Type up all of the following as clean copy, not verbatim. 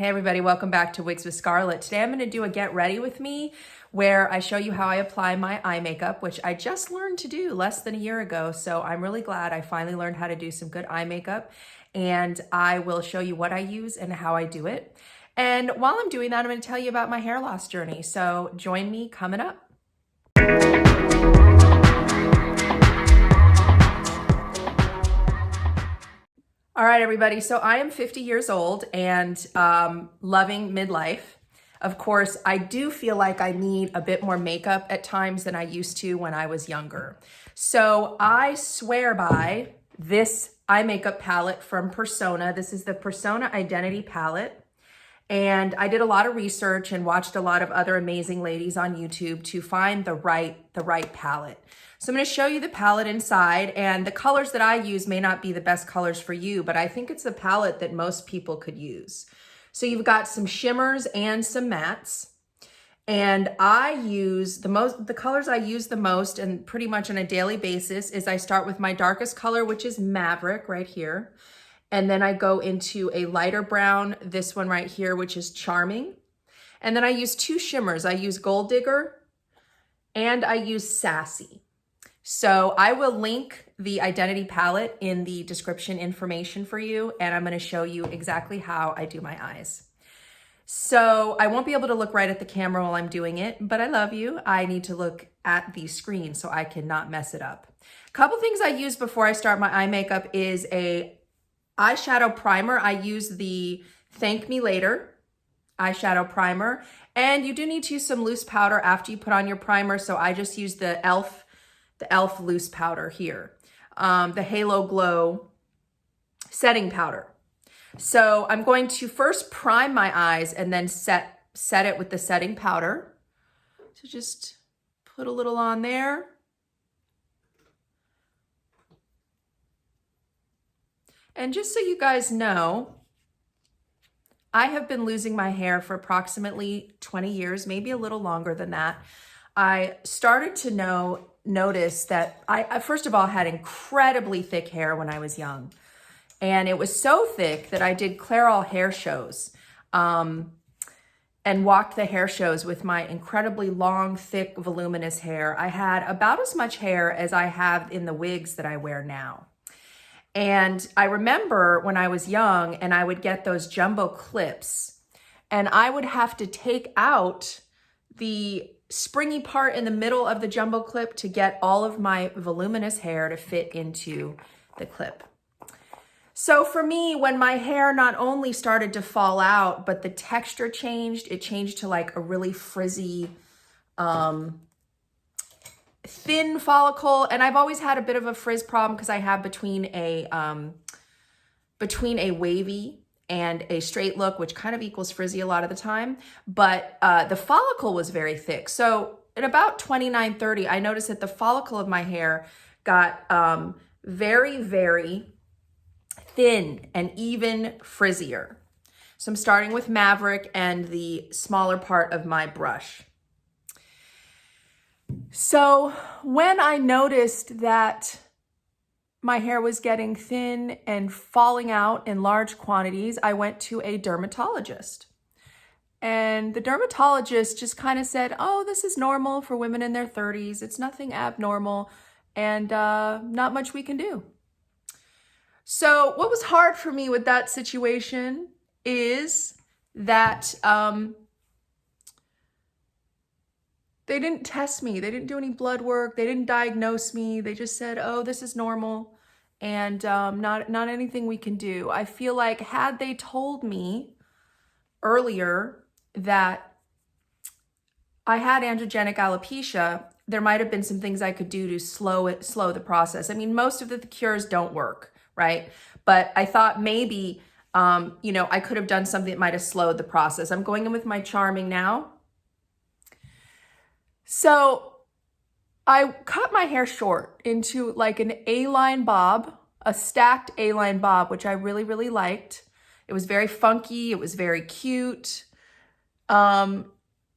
Hey everybody, welcome back to Wigs with Scarlett. Today I'm going to do a get ready with me where I show you how I apply my eye makeup, which I just learned to do less than a year ago. So I'm really glad I finally learned how to do some good eye makeup, and I will show you what I use and how I do it. And while I'm doing that, I'm going to tell you about my hair loss journey. So join me coming up. All right, everybody. So I am 50 years old and loving midlife. Of course, I do feel like I need a bit more makeup at times than I used to when I was younger. So I swear by this eye makeup palette from Persona. This is the Persona Identity Palette. And I did a lot of research and watched a lot of other amazing ladies on YouTube to find the right palette. So I'm going to show you the palette inside, and the colors that I use may not be the best colors for you, but I think it's the palette that most people could use. So you've got some shimmers and some mattes. And I use the colors I use the most and pretty much on a daily basis is I start with my darkest color, which is Maverick right here. And then I go into a lighter brown, this one right here, which is Charming. And then I use two shimmers. I use Gold Digger and I use Sassy. So I will link the Identity palette in the description information for you, and I'm going to show you exactly how I do my eyes. So I won't be able to look right at the camera while I'm doing it, but I love you. I need to look at the screen so I cannot mess it up. A couple things I use before I start my eye makeup is a eyeshadow primer. I use the Thank Me Later eyeshadow primer, and you do need to use some loose powder after you put on your primer. So I just use the e.l.f. loose powder here, the Halo Glow setting powder. So I'm going to first prime my eyes and then set it with the setting powder. So just put a little on there. And just so you guys know, I have been losing my hair for approximately 20 years, maybe a little longer than that. I started to notice that I first of all had incredibly thick hair when I was young. And it was so thick that I did Clairol hair shows and walked the hair shows with my incredibly long, thick, voluminous hair. I had about as much hair as I have in the wigs that I wear now. And I remember when I was young and I would get those jumbo clips and I would have to take out the springy part in the middle of the jumbo clip to get all of my voluminous hair to fit into the clip. So for me, when my hair not only started to fall out, but the texture changed, it changed to like a really frizzy, thin follicle. And I've always had a bit of a frizz problem because I have between a wavy and a straight look, which kind of equals frizzy a lot of the time. But the follicle was very thick. So at about 29, 30, I noticed that the follicle of my hair got very, very thin and even frizzier. So I'm starting with Maverick and the smaller part of my brush. So when I noticed that my hair was getting thin and falling out in large quantities, I went to a dermatologist. And the dermatologist just kind of said, oh, this is normal for women in their 30s. It's nothing abnormal and not much we can do. So what was hard for me with that situation is that they didn't test me. They didn't do any blood work. They didn't diagnose me. They just said, oh, this is normal and not anything we can do. I feel like had they told me earlier that I had androgenic alopecia, there might have been some things I could do to slow the process. I mean, most of the cures don't work, right? But I thought maybe, I could have done something that might have slowed the process. I'm going in with my Charming now. So I cut my hair short into like an A-line bob, a stacked A-line bob, which I really, really liked. It was very funky. It was very cute. But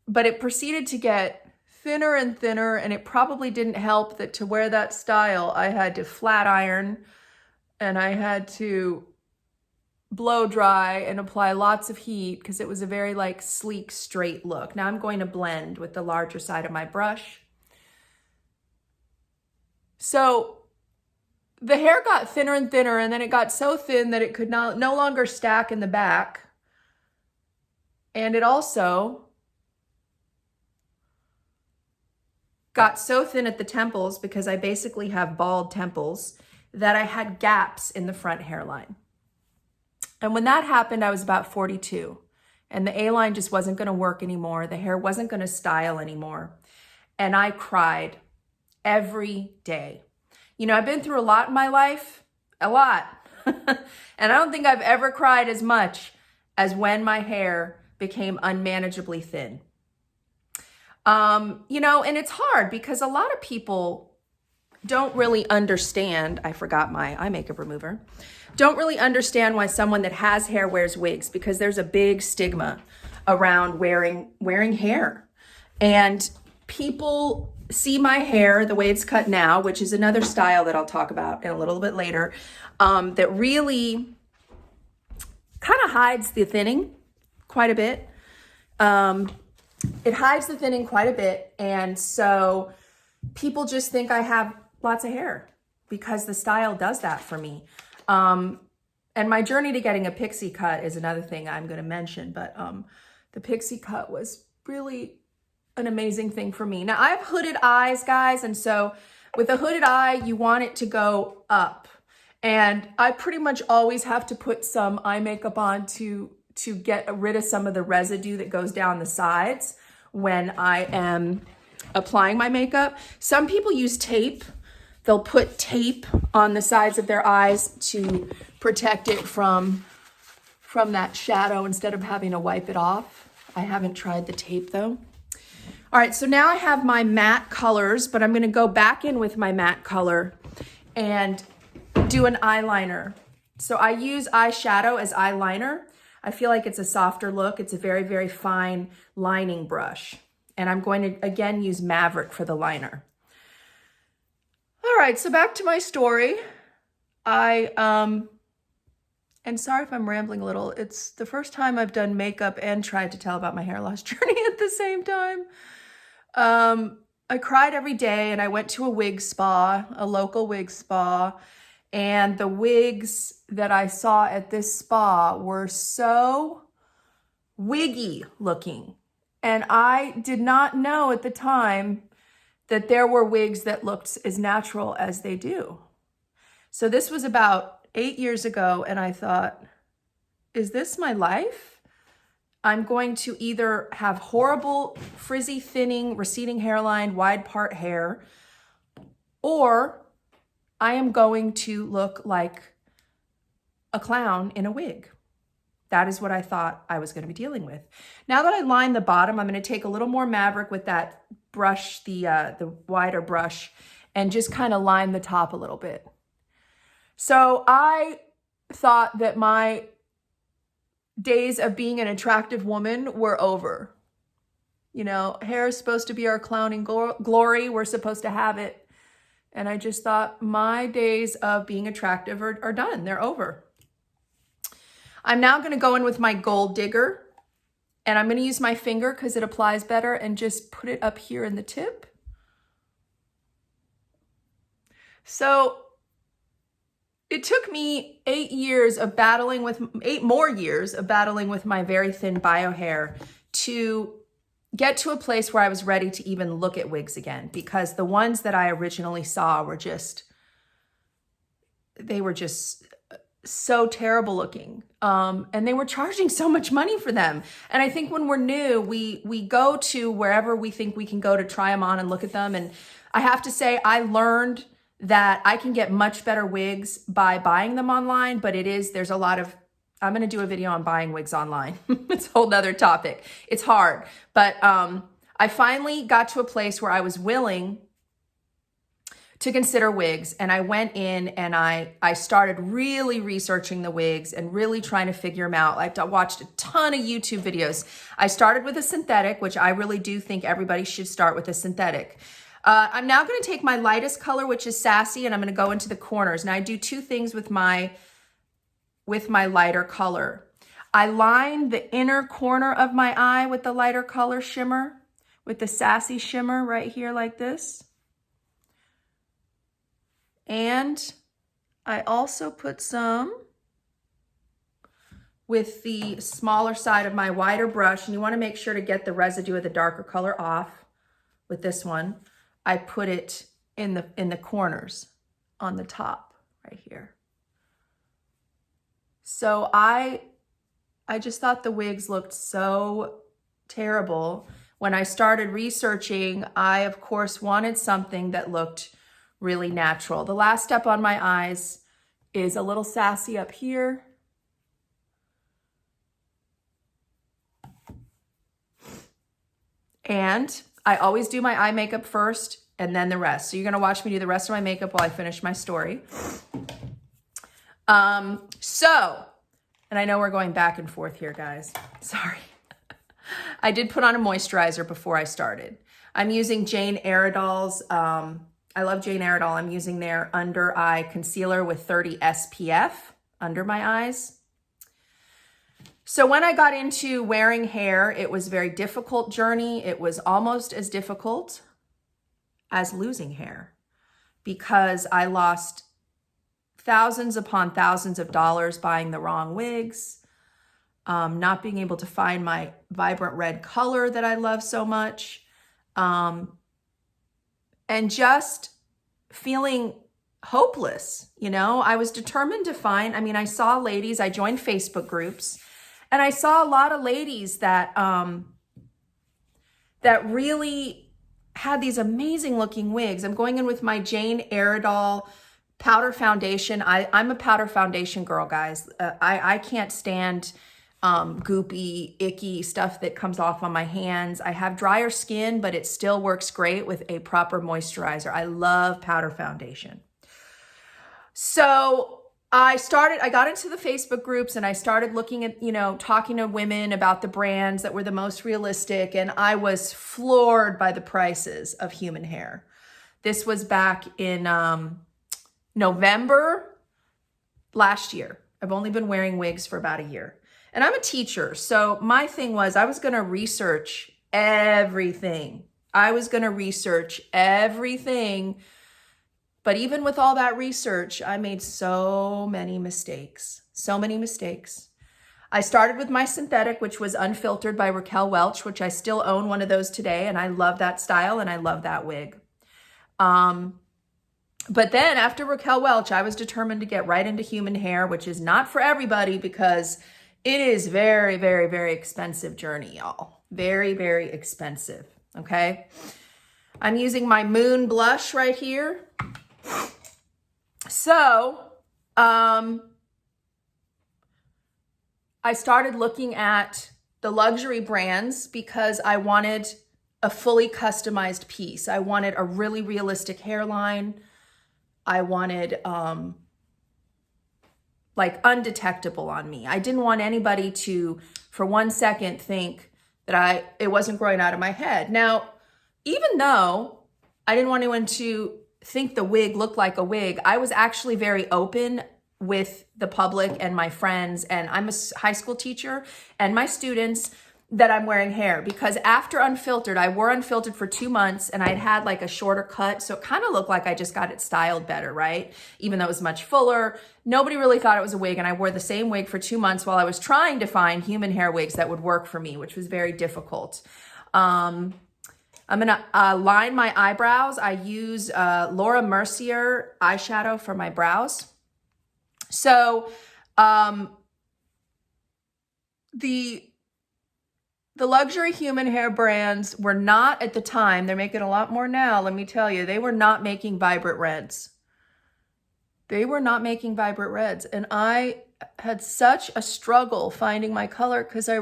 it proceeded to get thinner and thinner, and it probably didn't help that to wear that style, I had to flat iron and I had to blow dry and apply lots of heat because it was a very like sleek, straight look. Now I'm going to blend with the larger side of my brush. So the hair got thinner and thinner, and then it got so thin that it could no longer stack in the back. And it also got so thin at the temples, because I basically have bald temples, that I had gaps in the front hairline. And when that happened, I was about 42, and the A-line just wasn't going to work anymore. The hair wasn't going to style anymore. And I cried every day. You know, I've been through a lot in my life, a lot. And I don't think I've ever cried as much as when my hair became unmanageably thin. You know, and it's hard because a lot of people don't really understand, I forgot my eye makeup remover, don't really understand why someone that has hair wears wigs, because there's a big stigma around wearing hair. And people see my hair the way it's cut now, which is another style that I'll talk about in a little bit later, that really kind of hides the thinning quite a bit. It hides the thinning quite a bit. And so people just think I have lots of hair because the style does that for me. And my journey to getting a pixie cut is another thing I'm going to mention, but the pixie cut was really an amazing thing for me. Now I have hooded eyes, guys. And so with a hooded eye, you want it to go up. And I pretty much always have to put some eye makeup on to get rid of some of the residue that goes down the sides when I am applying my makeup. Some people use tape. They'll put tape on the sides of their eyes to protect it from that shadow instead of having to wipe it off. I haven't tried the tape though. All right, so now I have my matte colors, but I'm gonna go back in with my matte color and do an eyeliner. So I use eyeshadow as eyeliner. I feel like it's a softer look. It's a very, very fine lining brush. And I'm going to, again, use Maverick for the liner. All right, so back to my story. And sorry if I'm rambling a little. It's the first time I've done makeup and tried to tell about my hair loss journey at the same time. I cried every day, and I went to a wig spa, a local wig spa. And the wigs that I saw at this spa were so wiggy looking. And I did not know at the time that there were wigs that looked as natural as they do. So this was about 8 years ago, and I thought, is this my life? I'm going to either have horrible, frizzy, thinning, receding hairline, wide part hair, or I am going to look like a clown in a wig. That is what I thought I was going to be dealing with. Now that I lined the bottom, I'm going to take a little more Maverick with that brush, the wider brush, and just kind of line the top a little bit. So I thought that my days of being an attractive woman were over. You know, hair is supposed to be our clowning glory. We're supposed to have it. And I just thought my days of being attractive are done. They're over. I'm now going to go in with my gold digger, and I'm going to use my finger because it applies better, and just put it up here in the tip. So it took me 8 more years of battling with my very thin bio hair to get to a place where I was ready to even look at wigs again, because the ones that I originally saw were just so terrible looking. And they were charging so much money for them. And I think when we're new, we go to wherever we think we can go to try them on and look at them. And I have to say, I learned that I can get much better wigs by buying them online, but there's a lot of, I'm going to do a video on buying wigs online. It's a whole nother topic. It's hard, but I finally got to a place where I was willing to consider wigs, and I went in and I started really researching the wigs and really trying to figure them out. I watched a ton of YouTube videos. I started with a synthetic, which I really do think everybody should start with a synthetic. I'm now going to take my lightest color, which is Sassy, and I'm going to go into the corners. Now I do two things with my with my lighter color. I line the inner corner of my eye with the lighter color shimmer, with the Sassy shimmer right here like this. And I also put some with the smaller side of my wider brush, and you want to make sure to get the residue of the darker color off with this one. I put it in the corners on the top right here. So I just thought the wigs looked so terrible. When I started researching, I of course wanted something that looked really natural. The last step on my eyes is a little sassy up here. And I always do my eye makeup first and then the rest. So you're gonna watch me do the rest of my makeup while I finish my story. And I know we're going back and forth here, guys. Sorry. I did put on a moisturizer before I started. I'm using Jane Iredale's, I love Jane Iredale. I'm using their under eye concealer with 30 SPF under my eyes. So when I got into wearing hair, it was a very difficult journey. It was almost as difficult as losing hair because I lost thousands upon thousands of dollars buying the wrong wigs, not being able to find my vibrant red color that I love so much, and just feeling hopeless. You know, I was determined to find, I saw ladies, I joined Facebook groups, and I saw a lot of ladies that that really had these amazing looking wigs. I'm going in with my Jane Iredale powder foundation. I'm a powder foundation girl, guys. I can't stand goopy, icky stuff that comes off on my hands. I have drier skin, but it still works great with a proper moisturizer. I love powder foundation. So I got into the Facebook groups and I started looking at, talking to women about the brands that were the most realistic. And I was floored by the prices of human hair. This was back in November last year. I've only been wearing wigs for about a year. And I'm a teacher, so my thing was I was going to research everything. But even with all that research, I made so many mistakes. I started with my synthetic, which was unfiltered by Raquel Welch, which I still own one of those today. And I love that style and I love that wig. But then after Raquel Welch, I was determined to get right into human hair, which is not for everybody because it is very, very, very expensive journey, y'all. Very, very expensive, okay? I'm using my Moon blush right here. So, I started looking at the luxury brands because I wanted a fully customized piece. I wanted a really realistic hairline. I wanted like undetectable on me. I didn't want anybody to, for 1 second, think that it wasn't growing out of my head. Now, even though I didn't want anyone to think the wig looked like a wig, I was actually very open with the public and my friends, and I'm a high school teacher, and my students, that I'm wearing hair, because after unfiltered, I wore unfiltered for 2 months and I'd had like a shorter cut. So it kind of looked like I just got it styled better, right? Even though it was much fuller, nobody really thought it was a wig. And I wore the same wig for 2 months while I was trying to find human hair wigs that would work for me, which was very difficult. I'm gonna line my eyebrows. I use Laura Mercier eyeshadow for my brows. So the luxury human hair brands were not at the time, they're making a lot more now, let me tell you, they were not making vibrant reds. And I had such a struggle finding my color because I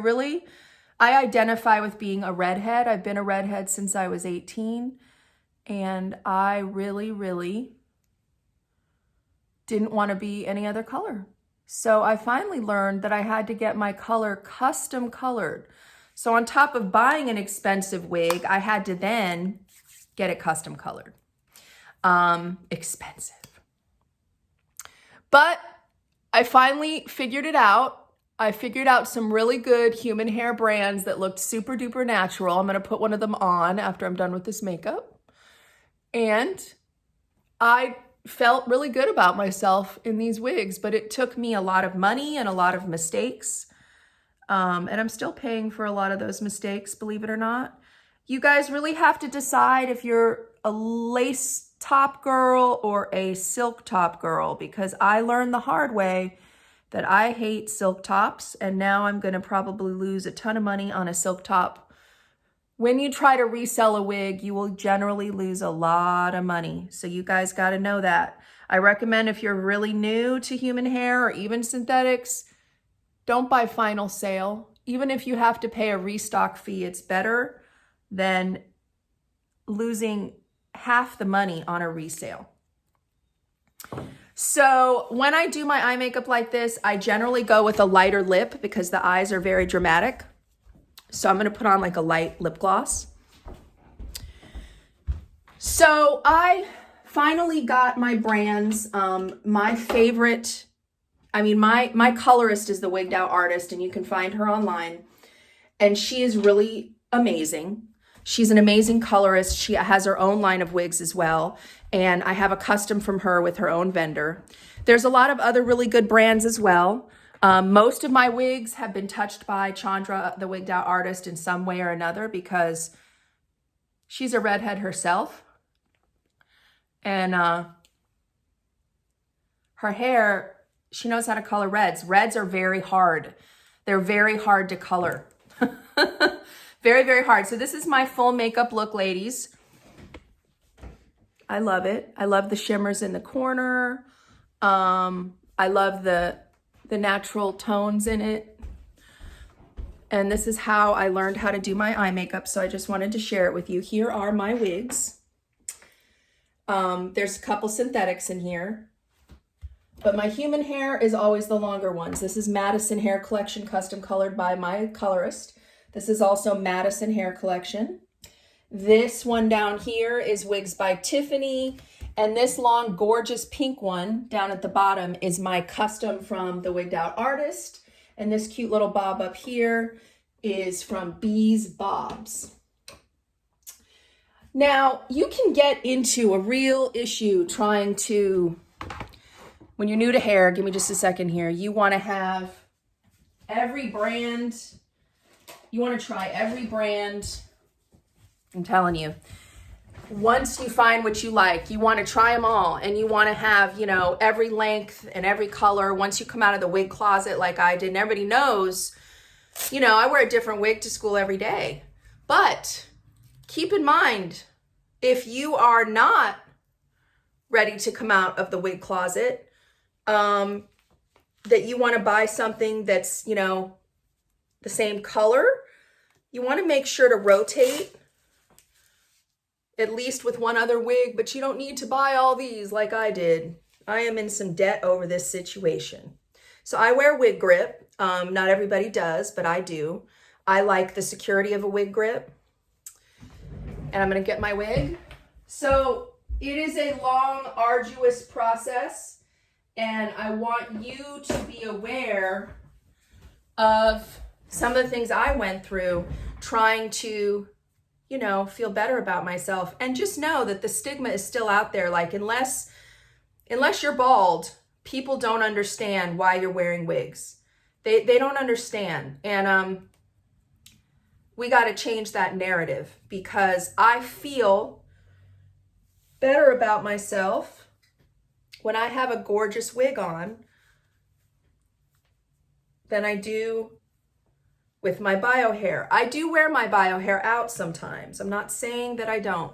identify with being a redhead. I've been a redhead since I was 18. And I really, really didn't want to be any other color. So I finally learned that I had to get my color custom colored. So on top of buying an expensive wig, I had to then get it custom colored. Expensive. But I finally figured it out. I figured out some really good human hair brands that looked super duper natural. I'm going to put one of them on after I'm done with this makeup. And I felt really good about myself in these wigs, but it took me a lot of money and a lot of mistakes. And I'm still paying for a lot of those mistakes, believe it or not. You guys really have to decide if you're a lace top girl or a silk top girl, because I learned the hard way that I hate silk tops, and now I'm going to probably lose a ton of money on a silk top. When you try to resell a wig, you will generally lose a lot of money. So you guys got to know that. I recommend if you're really new to human hair or even synthetics, don't buy final sale. Even if you have to pay a restock fee, it's better than losing half the money on a resale. So when I do my eye makeup like this, I generally go with a lighter lip because the eyes are very dramatic. So I'm going to put on like a light lip gloss. So I finally got my brands. My favorite, my colorist is the Wigged Out Artist, and you can find her online. And she is really amazing. She's an amazing colorist. She has her own line of wigs as well. And I have a custom from her with her own vendor. There's a lot of other really good brands as well. Most of my wigs have been touched by Chandra, the Wigged Out Artist, in some way or another, because she's a redhead herself. And her hair, she knows how to color reds. Reds are very hard. They're very hard to color. Very, very hard. So this is my full makeup look, ladies. I love it. I love the shimmers in the corner. I love the natural tones in it. And this is how I learned how to do my eye makeup. So I just wanted to share it with you. Here are my wigs. There's a couple synthetics in here, but my human hair is always the longer ones. This is Madison Hair Collection, custom colored by my colorist. This is also Madison Hair Collection. This one down here is Wigs by Tiffany. And this long, gorgeous pink one down at the bottom is my custom from the Wigged Out Artist. And this cute little bob up here is from Bees Bobs. Now, you can get into a real issue trying to, when you're new to hair, give me just a second here, you want to have every brand. You want to try every brand. I'm telling you, once you find what you like, you want to try them all, and you want to have, every length and every color. Once you come out of the wig closet like I did, and everybody knows, I wear a different wig to school every day. But keep in mind, if you are not ready to come out of the wig closet, that you want to buy something that's, the same color, you want to make sure to rotate at least with one other wig, but you don't need to buy all these like I did. I am in some debt over this situation. So I wear wig grip. Not everybody does, but I do. I like the security of a wig grip. And I'm going to get my wig. So it is a long, arduous process, and I want you to be aware of some of the things I went through trying to, feel better about myself. And just know that the stigma is still out there. Like, unless you're bald, people don't understand why you're wearing wigs. They don't understand. And we got to change that narrative, because I feel better about myself when I have a gorgeous wig on than I do with my bio hair. I do wear my bio hair out sometimes. I'm not saying that I don't.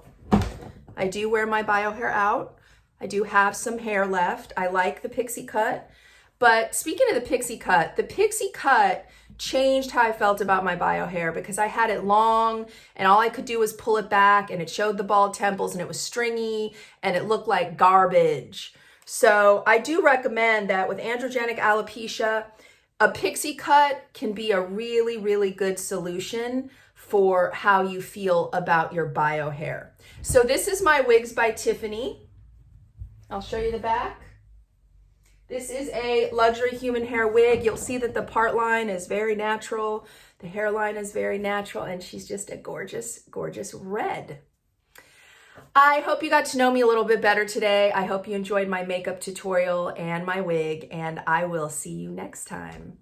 I do wear my bio hair out. I do have some hair left. I like the pixie cut. But speaking of the pixie cut changed how I felt about my bio hair, because I had it long and all I could do was pull it back, and it showed the bald temples, and it was stringy and it looked like garbage. So I do recommend that with androgenic alopecia, a pixie cut can be a really, really good solution for how you feel about your bio hair. So this is my Wigs by Tiffany. I'll show you the back. This is a luxury human hair wig. You'll see that the part line is very natural. The hairline is very natural, and she's just a gorgeous, gorgeous red. I hope you got to know me a little bit better today. I hope you enjoyed my makeup tutorial and my wig, and I will see you next time.